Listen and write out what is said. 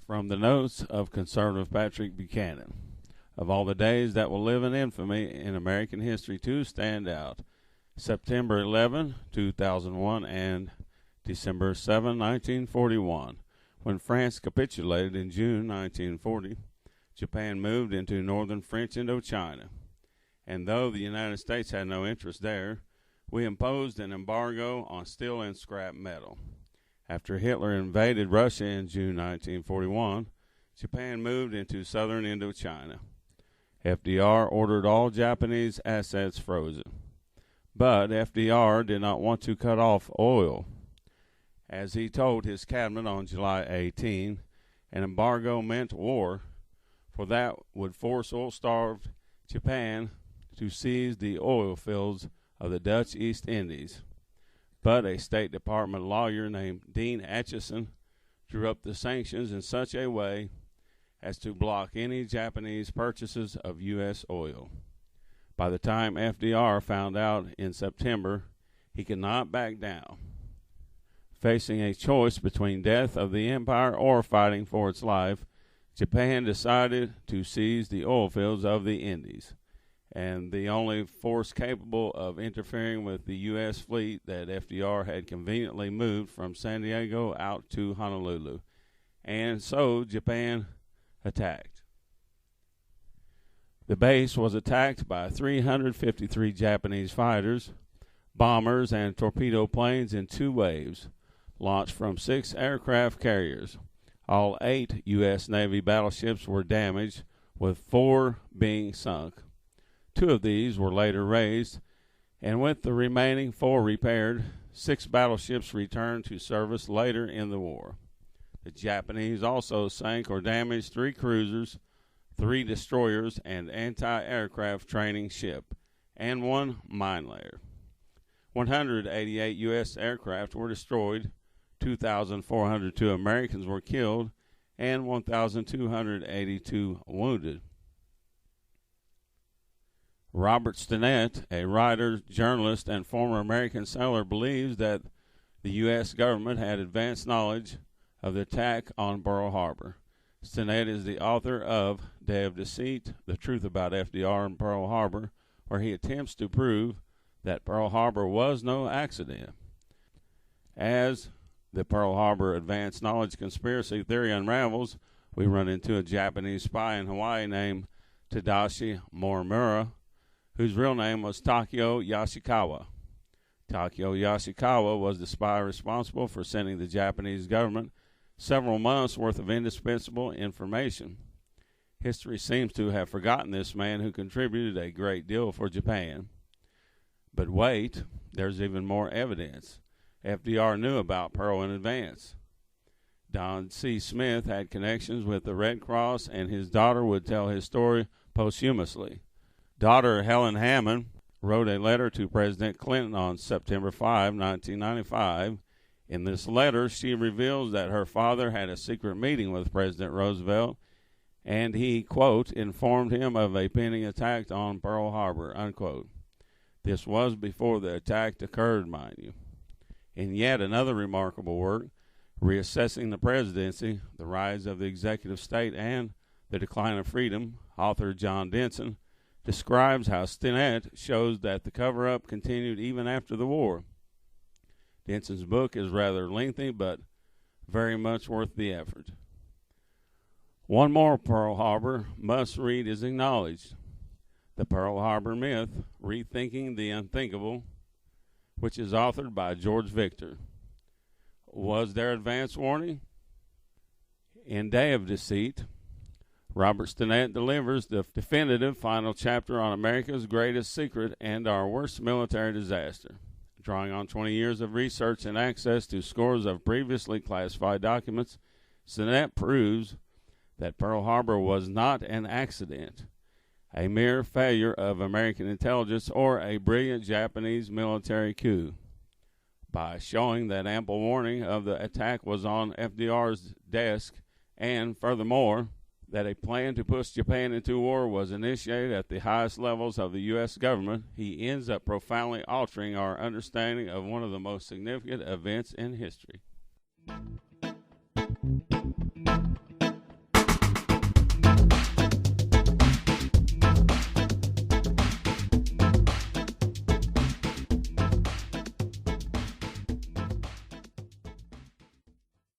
From the notes of conservative Patrick Buchanan. Of all the days that will live in infamy in American history, two stand out: September 11, 2001, and December 7, 1941. When France capitulated in June 1940, Japan moved into northern French Indochina. And though the United States had no interest there, we imposed an embargo on steel and scrap metal. After Hitler invaded Russia in June 1941, Japan moved into southern Indochina. FDR ordered all Japanese assets frozen. But FDR did not want to cut off oil. As he told his cabinet on July 18, an embargo meant war, for that would force oil-starved Japan to seize the oil fields of the Dutch East Indies. But a State Department lawyer named Dean Acheson drew up the sanctions in such a way as to block any Japanese purchases of U.S. oil. By the time FDR found out in September, he could not back down. Facing a choice between death of the empire or fighting for its life, Japan decided to seize the oil fields of the Indies, and the only force capable of interfering with the U.S. fleet that FDR had conveniently moved from San Diego out to Honolulu. And so Japan attacked. The base was attacked by 353 Japanese fighters, bombers, and torpedo planes in two waves, launched from 6 aircraft carriers. All 8 U.S. Navy battleships were damaged, with 4 being sunk. 2 of these were later raised, and with the remaining 4 repaired, 6 battleships returned to service later in the war. The Japanese also sank or damaged 3 cruisers, 3 destroyers, and anti-aircraft training ship, and 1 mine layer. 188 U.S. aircraft were destroyed, 2,402 Americans were killed, and 1,282 wounded. Robert Stinnett, a writer, journalist, and former American sailor, believes that the U.S. government had advanced knowledge of the attack on Pearl Harbor. Stinnett is the author of Day of Deceit, The Truth About FDR and Pearl Harbor, where he attempts to prove that Pearl Harbor was no accident. As the Pearl Harbor advanced knowledge conspiracy theory unravels, we run into a Japanese spy in Hawaii named Tadashi Morimura, whose real name was Takeo Yashikawa. Takeo Yashikawa was the spy responsible for sending the Japanese government several months' worth of indispensable information. History seems to have forgotten this man who contributed a great deal for Japan. But wait, there's even more evidence. FDR knew about Pearl in advance. Don C. Smith had connections with the Red Cross, and his daughter would tell his story posthumously. Daughter Helen Hammond wrote a letter to President Clinton on September 5, 1995. In this letter, she reveals that her father had a secret meeting with President Roosevelt, and he, quote, informed him of a pending attack on Pearl Harbor, unquote. This was before the attack occurred, mind you. In yet another remarkable work, Reassessing the Presidency, The Rise of the Executive State and the Decline of Freedom, author John Denson describes how Stinnett shows that the cover-up continued even after the war. Denson's book is rather lengthy, but very much worth the effort. One more Pearl Harbor must-read is acknowledged. The Pearl Harbor Myth, Rethinking the Unthinkable, which is authored by George Victor. Was there advance warning? In Day of Deceit, Robert Stinnett delivers the definitive final chapter on America's greatest secret and our worst military disaster. Drawing on 20 years of research and access to scores of previously classified documents, Stinnett proves that Pearl Harbor was not an accident, a mere failure of American intelligence, or a brilliant Japanese military coup. By showing that ample warning of the attack was on FDR's desk And furthermore, that a plan to push Japan into war was initiated at the highest levels of the U.S. government, he ends up profoundly altering our understanding of one of the most significant events in history.